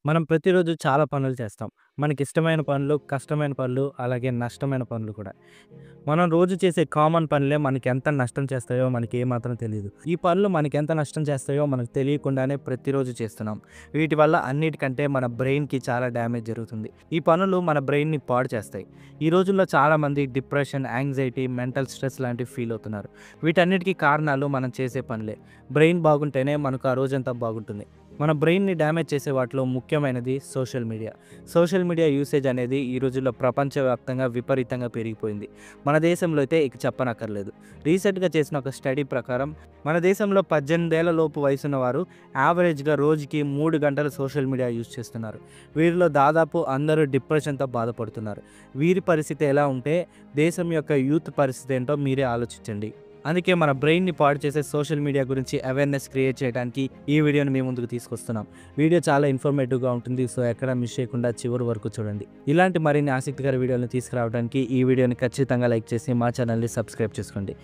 మనం ప్రతిరోజు చాలా పనులు చేస్తాం. మనకిష్టమైన పనులు, కష్టమైన పనులు, అలాగే నష్టమైన పనులు కూడా. మనం రోజు చేసే కామన్ పనులే మనకెంత నష్టం చేస్తాయో మనకేమాత్రం తెలీదు. ఈ పనులు మనకెంత నష్టం చేస్తాయో మనకు తెలియకుండానే ప్రతిరోజు చేస్తున్నాం. వీటి వల్ల అన్నిటికంటే మన బ్రెయిన్‌కి చాలా డ్యామేజ్ జరుగుతుంది. ఈ పనులు మన బ్రెయిన్‌ని పాడు చేస్తాయి. ఈ రోజుల్లో చాలామంది డిప్రెషన్, యాంగ్జైటీ, మెంటల్ స్ట్రెస్ లాంటివి ఫీల్ అవుతున్నారు. వీటన్నిటికి కారణాలు మనం చేసే పనులే. బ్రెయిన్ బాగుంటేనే మనకు ఆ రోజంతా బాగుంటుంది. మన బ్రెయిన్‌ని డ్యామేజ్ చేసే వాటిలో ముఖ్యమైనది social media. Social media usage అనేది ఈ రోజుల్లో ప్రపంచవ్యాప్తంగా విపరీతంగా పెరిగిపోయింది. మన దేశంలో అయితే ఇక చెప్పనక్కర్లేదు. రీసెంట్‌గా చేసిన ఒక స్టడీ ప్రకారం మన దేశంలో 18 ఏళ్ల లోపు వయసున్న వారు యావరేజ్‌గా రోజుకి 3 గంటలు సోషల్ మీడియా యూజ్ చేస్తున్నారు. వీరిలో దాదాపు అందరూ డిప్రెషన్‌తో బాధపడుతున్నారు. వీరి పరిస్థితి ఎలా ఉంటే దేశం యొక్క యూత్ పరిస్థితి ఏంటో మీరే ఆలోచించండి. అందుకే మన బ్రెయిన్‌ని పాడు చేసే సోషల్ మీడియా గురించి అవేర్‌నెస్ క్రియేట్ చేయడానికి ఈ వీడియోని మీ ముందుకు తీసుకొస్తున్నాం. వీడియో చాలా ఇన్ఫర్మేటివ్‌గా ఉంటుంది. సో ఎక్కడ మిస్ చేయకుండా చివరి వరకు చూడండి. ఇలాంటి మరిన్ని ఆసక్తికర వీడియోలను తీసుకురావడానికి ఈ వీడియోని ఖచ్చితంగా లైక్ చేసి మా ఛానల్‌ని సబ్స్క్రైబ్ చేసుకోండి.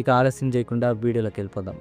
ఇక ఆలస్యం చేయకుండా వీడియోలోకి వెళ్ళిపోదాం.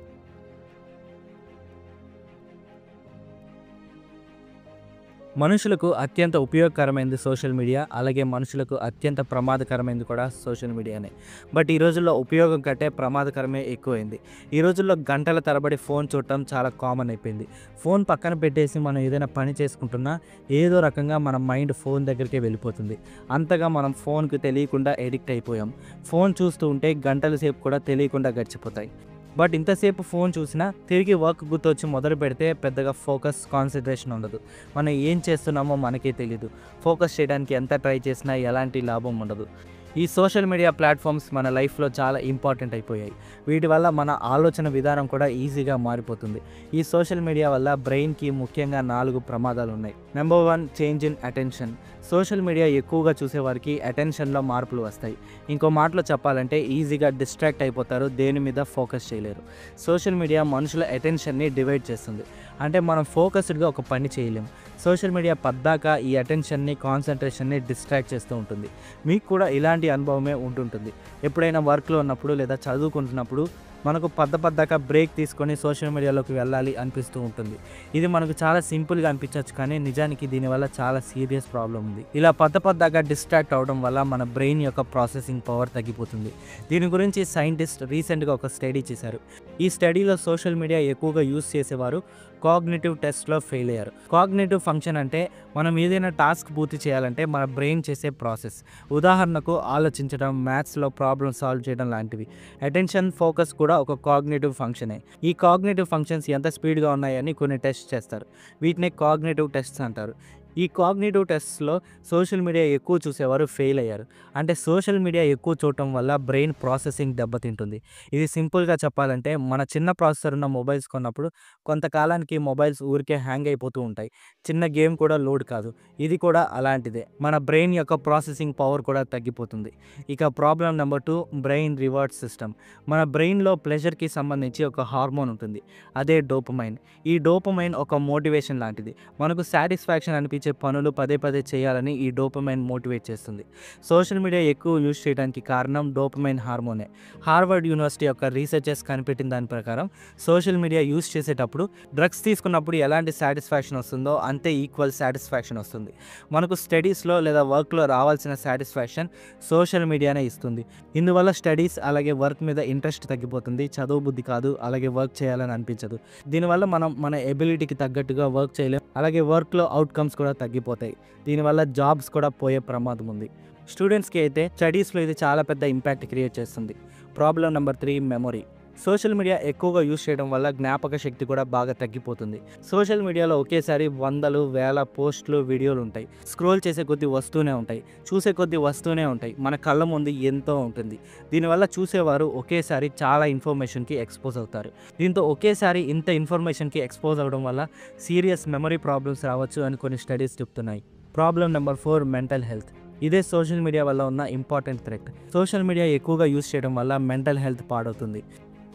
మనుషులకు అత్యంత ఉపయోగకరమైనది సోషల్ మీడియా. అలాగే మనుషులకు అత్యంత ప్రమాదకరమైనది కూడా సోషల్ మీడియానే. బట్ ఈ రోజుల్లో ఉపయోగం కంటే ప్రమాదకరమే ఎక్కువైంది. ఈ రోజుల్లో గంటల తరబడి ఫోన్ చూడటం చాలా కామన్ అయిపోయింది. ఫోన్ పక్కన పెట్టేసి మనం ఏదైనా పని చేసుకుంటున్నా ఏదో రకంగా మన మైండ్ ఫోన్ దగ్గరికే వెళ్ళిపోతుంది. అంతగా మనం ఫోన్‌కి తెలియకుండా ఎడిక్ట్ అయిపోయాం. ఫోన్ చూస్తూ ఉంటే గంటల సేపు కూడా తెలియకుండా గడిచిపోతాయి. బట్ ఇంతసేపు ఫోన్ చూసినా తిరిగి వర్క్ గుర్తొచ్చి మొదలు పెడితే పెద్దగా ఫోకస్, కాన్సంట్రేషన్ ఉండదు. మనం ఏం చేస్తున్నామో మనకే తెలీదు. ఫోకస్ చేయడానికి ఎంత ట్రై చేసినా ఎలాంటి లాభం ఉండదు. ఈ సోషల్ మీడియా ప్లాట్‌ఫామ్స్ మన లైఫ్‌లో చాలా ఇంపార్టెంట్ అయిపోయాయి. వీటి వల్ల మన ఆలోచన విధానం కూడా ఈజీగా మారిపోతుంది. ఈ సోషల్ మీడియా వల్ల బ్రెయిన్‌కి ముఖ్యంగా 4 ప్రమాదాలున్నాయి. Number 1 change in attention. Social media ఎక్కువగా చూసేవారికి అటెన్షన్‌లో మార్పులు వస్తాయి. ఇంకో మాటలో చెప్పాలంటే ఈజీగా డిస్ట్రాక్ట్ అయిపోతారు. దేని మీద ఫోకస్ చేయలేరు. సోషల్ మీడియా మనుషుల అటెన్షన్‌ని డివైడ్ చేస్తుంది. అంటే మనం ఫోకస్డ్‌గా ఒక పని చేయలేం. సోషల్ మీడియా పద్దాక ఈ అటెన్షన్‌ని, కాన్సంట్రేషన్‌ని డిస్ట్రాక్ట్ చేస్తూ ఉంటుంది. మీకు కూడా ఇలాంటి అనుభవమే ఉంటుంటుంది. ఎప్పుడైనా వర్క్‌లో ఉన్నప్పుడు లేదా చదువుకుంటున్నప్పుడు మనకు పద్దాక బ్రేక్ తీసుకొని సోషల్ మీడియాలోకి వెళ్ళాలి అనిపిస్తూ ఉంటుంది. ఇది మనకు చాలా సింపుల్‌గా అనిపించొచ్చు, కానీ నిజానికి దీనివల్ల చాలా సీరియస్ ప్రాబ్లమ్ ఉంది. ఇలా పద్దాక డిస్ట్రాక్ట్ అవ్వడం వల్ల మన బ్రెయిన్ యొక్క ప్రాసెసింగ్ పవర్ తగ్గిపోతుంది. దీని గురించి సైంటిస్ట్ రీసెంట్‌గా ఒక స్టడీ చేశారు. ఈ స్టడీలో సోషల్ మీడియా ఎక్కువగా యూజ్ చేసేవారు కాగ్నిటివ్ టెస్ట్‌లో ఫెయిల్ అయ్యారు. కాగ్నిటివ్ ఫంక్షన్ అంటే మనం ఏదైనా టాస్క్ పూర్తి చేయాలంటే మన బ్రెయిన్ చేసే ప్రాసెస్. ఉదాహరణకు ఆలోచించడం, మ్యాథ్స్‌లో ప్రాబ్లమ్ సాల్వ్ చేయడం లాంటివి. అటెన్షన్, ఫోకస్ కూడా ఒక కాగ్నిటివ్ ఫంక్షనే. ఈ కాగ్నిటివ్ ఫంక్షన్స్ ఎంత స్పీడ్‌గా ఉన్నాయని కొన్ని టెస్ట్ చేస్తారు. వీటినే కాగ్నిటివ్ టెస్ట్స్ అంటారు. ఈ కాగ్నిటివ్ టెస్ట్స్‌లో సోషల్ మీడియా ఎక్కువ చూసేవారు ఫెయిల్ అయ్యారు. అంటే సోషల్ మీడియా ఎక్కువ చూడటం వల్ల బ్రెయిన్ ప్రాసెసింగ్ దెబ్బతింటుంది. ఇది సింపుల్‌గా చెప్పాలంటే మన చిన్న ప్రాసెసర్ ఉన్న మొబైల్స్ కొన్నప్పుడు కొంతకాలానికి మొబైల్స్ ఊరికే హ్యాంగ్ అయిపోతూ ఉంటాయి. చిన్న గేమ్ కూడా లోడ్ కాదు. ఇది కూడా అలాంటిదే. మన బ్రెయిన్ యొక్క ప్రాసెసింగ్ పవర్ కూడా తగ్గిపోతుంది. ఇక problem number 2 brain reward system. మన బ్రెయిన్‌లో ప్లెజర్‌కి సంబంధించి ఒక హార్మోన్ ఉంటుంది. అదే డోపమైన్. ఈ డోపమైన్ ఒక మోటివేషన్ లాంటిది. మనకు సాటిస్ఫాక్షన్ అనిపించే పనులు పదే చేయాలని ఈ డోపమైన్ మోటివేట్ చేస్తుంది. సోషల్ మీడియా ఎక్కువ యూజ్ చేయడానికి కారణం డోపమైన్ హార్మోనే. హార్వర్డ్ యూనివర్సిటీ యొక్క రీసెర్చర్స్ కనిపెట్టిన దాని ప్రకారం సోషల్ మీడియా యూజ్ చేసేటప్పుడు డ్రగ్స్ తీసుకున్నప్పుడు ఎలాంటి సాటిస్ఫాక్షన్ వస్తుందో అంతే ఈక్వల్ సాటిస్ఫాక్షన్ వస్తుంది. మనకు స్టడీస్‌లో లేదా వర్క్‌లో రావాల్సిన సాటిస్ఫాక్షన్ సోషల్ మీడియానే ఇస్తుంది. ఇందువల్ల స్టడీస్ అలాగే వర్క్ మీద ఇంట్రెస్ట్ తగ్గిపోతుంది. చదువు బుద్ధి కాదు, అలాగే వర్క్ చేయాలని అనిపించదు. దీనివల్ల మనం మన ఎబిలిటీకి తగ్గట్టుగా వర్క్ చేయలేం. అలాగే వర్క్‌లో అవుట్‌కమ్స్ కూడా తగ్గిపోతాయి. దీనివల్ల జాబ్స్ కూడా పోయే ప్రమాదం ఉంది. స్టూడెంట్స్‌కి అయితే స్టడీస్‌లో ఇది చాలా పెద్ద ఇంపాక్ట్ క్రియేట్ చేస్తుంది. Problem number 3 memory. Social media ఎక్కువగా యూజ్ చేయడం వల్ల జ్ఞాపక శక్తి కూడా బాగా తగ్గిపోతుంది. సోషల్ మీడియాలో ఒకేసారి వందలు, వేల పోస్టులు, వీడియోలు ఉంటాయి. స్క్రోల్ చేసే కొద్దీ వస్తూనే ఉంటాయి. చూసే కొద్దీ వస్తూనే ఉంటాయి. మన కళ్ళ ముందు ఎంతో ఉంటుంది. దీనివల్ల చూసేవారు ఒకేసారి చాలా ఇన్ఫర్మేషన్‌కి ఎక్స్‌పోజ్ అవుతారు. దీంతో ఒకేసారి ఇంత ఇన్ఫర్మేషన్‌కి ఎక్స్‌పోజ్ అవ్వడం వల్ల సీరియస్ మెమరీ ప్రాబ్లమ్స్ రావచ్చు అని కొన్ని స్టడీస్ చెప్తున్నాయి. Problem number 4 mental health. ఇదే సోషల్ మీడియా వల్ల ఉన్న ఇంపార్టెంట్ థ్రెట్. సోషల్ మీడియా ఎక్కువగా యూజ్ చేయడం వల్ల మెంటల్ హెల్త్ పాడవుతుంది.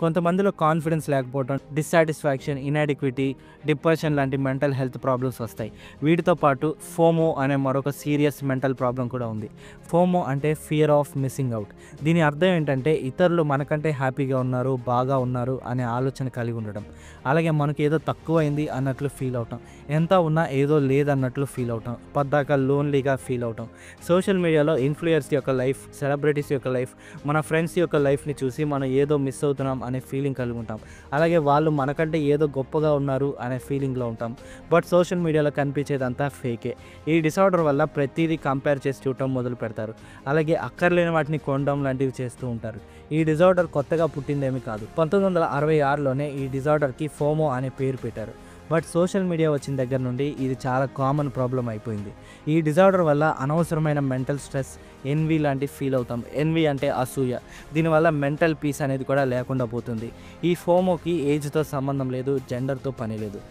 కొంతమందిలో కాన్ఫిడెన్స్ లేకపోవడం, డిస్సాటిస్ఫాక్షన్, ఇనాడిక్విటీ, డిప్రెషన్ లాంటి మెంటల్ హెల్త్ ప్రాబ్లమ్స్ వస్తాయి. వీటితో పాటు ఫోమో అనే మరొక సీరియస్ మెంటల్ ప్రాబ్లం కూడా ఉంది. ఫోమో అంటే ఫియర్ ఆఫ్ మిస్సింగ్ అవుట్. దీని అర్థం ఏంటంటే ఇతరులు మనకంటే హ్యాపీగా ఉన్నారు, బాగా ఉన్నారు అనే ఆలోచన కలిగి ఉండడం. అలాగే మనకి ఏదో తక్కువైంది అన్నట్లు ఫీల్ అవటం, ఎంత ఉన్నా ఏదో లేదన్నట్లు ఫీల్ అవటం, పద్దాక లోన్లీగా ఫీల్ అవటం. సోషల్ మీడియాలో ఇన్ఫ్లుయెన్స్ యొక్క లైఫ్, సెలబ్రిటీస్ యొక్క లైఫ్, మన ఫ్రెండ్స్ యొక్క లైఫ్ని చూసి మనం ఏదో మిస్ అవుతున్నాం అనే ఫీలింగ్ కలిగి ఉంటాం. అలాగే వాళ్ళు మనకంటే ఏదో గొప్పగా ఉన్నారు అనే ఫీలింగ్లో ఉంటాం. బట్ సోషల్ మీడియాలో కనిపించేదంతా ఫేకే. ఈ డిసార్డర్ వల్ల ప్రతిదీ కంపేర్ చేసి చూడటం మొదలు పెడతారు. అలాగే అక్కర్లేని వాటిని కొనడం లాంటివి చేస్తూ ఉంటారు. ఈ డిజార్డర్ కొత్తగా పుట్టిందేమీ కాదు. 1966లోనే ఈ డిజార్డర్కి ఫోమో అనే పేరు పెట్టారు. బట్ సోషల్ మీడియా వచ్చిన దగ్గర నుండి ఇది చాలా కామన్ ప్రాబ్లం అయిపోయింది. ఈ డిజార్డర్ వల్ల అనవసరమైన మెంటల్ స్ట్రెస్, ఎన్వీ లాంటి ఫీల్ అవుతాం. ఎన్వీ అంటే అసూయ. దీనివల్ల మెంటల్ పీస్ అనేది కూడా లేకుండా పోతుంది. ఈ ఫోమోకి ఏజ్తో సంబంధం లేదు, జెండర్తో పని లేదు.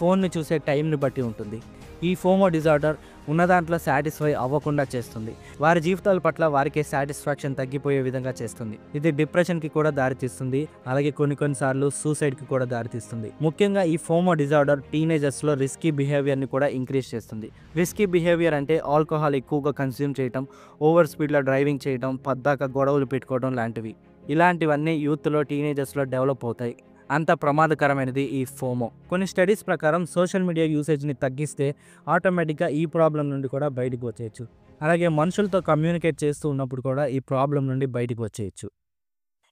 ఫోన్ని చూసే టైంని బట్టి ఉంటుంది. ఈ ఫోమో డిజార్డర్ ఉన్న దాంట్లో సాటిస్ఫై అవ్వకుండా చేస్తుంది. వారి జీవితాల పట్ల వారికే సాటిస్ఫాక్షన్ తగ్గిపోయే విధంగా చేస్తుంది. ఇది డిప్రెషన్కి కూడా దారితీస్తుంది. అలాగే కొన్నిసార్లు సూసైడ్కి కూడా దారితీస్తుంది. ముఖ్యంగా ఈ ఫోమో డిజార్డర్ టీనేజర్స్లో రిస్కీ బిహేవియర్ని కూడా ఇంక్రీజ్ చేస్తుంది. రిస్కీ బిహేవియర్ అంటే ఆల్కహాల్ ఎక్కువగా కన్స్యూమ్ చేయటం, ఓవర్ స్పీడ్లో డ్రైవింగ్ చేయటం, పద్దాక గొడవలు పెట్టుకోవడం లాంటివి. ఇలాంటివన్నీ యూత్లో, టీనేజర్స్లో డెవలప్ అవుతాయి. అంత ప్రమాదకరమైనది ఈ ఫోమో. కొన్ని స్టడీస్ ప్రకారం సోషల్ మీడియా యూసేజ్ని తగ్గిస్తే ఆటోమేటిక్గా ఈ ప్రాబ్లం నుండి కూడా బయటకు వచ్చేయచ్చు. అలాగే మనుషులతో కమ్యూనికేట్ చేస్తూ ఉన్నప్పుడు కూడా ఈ ప్రాబ్లం నుండి బయటకు వచ్చేయచ్చు.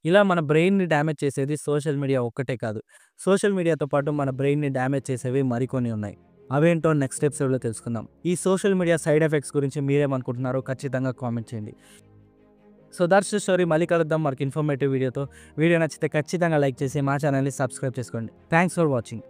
ఇలా మన బ్రెయిన్ని డ్యామేజ్ చేసేది సోషల్ మీడియా ఒక్కటే కాదు. సోషల్ మీడియాతో పాటు మన బ్రెయిన్ని డ్యామేజ్ చేసేవి మరికొన్ని ఉన్నాయి. అవేంటో నెక్స్ట్ ఎపిసోడ్లో తెలుసుకుందాం. ఈ సోషల్ మీడియా సైడ్ ఎఫెక్ట్స్ గురించి మీరేమనుకుంటున్నారో ఖచ్చితంగా కామెంట్ చేయండి. So that's the story. మళ్ళీ కలుద్దాం మరొక ఇన్ఫర్మేటివ్ వీడియోతో. వీడియో నచ్చితే ఖచ్చితంగా లైక్ చేసి మా ఛానల్ని సబ్స్క్రైబ్ చేసుకోండి. Thanks for watching.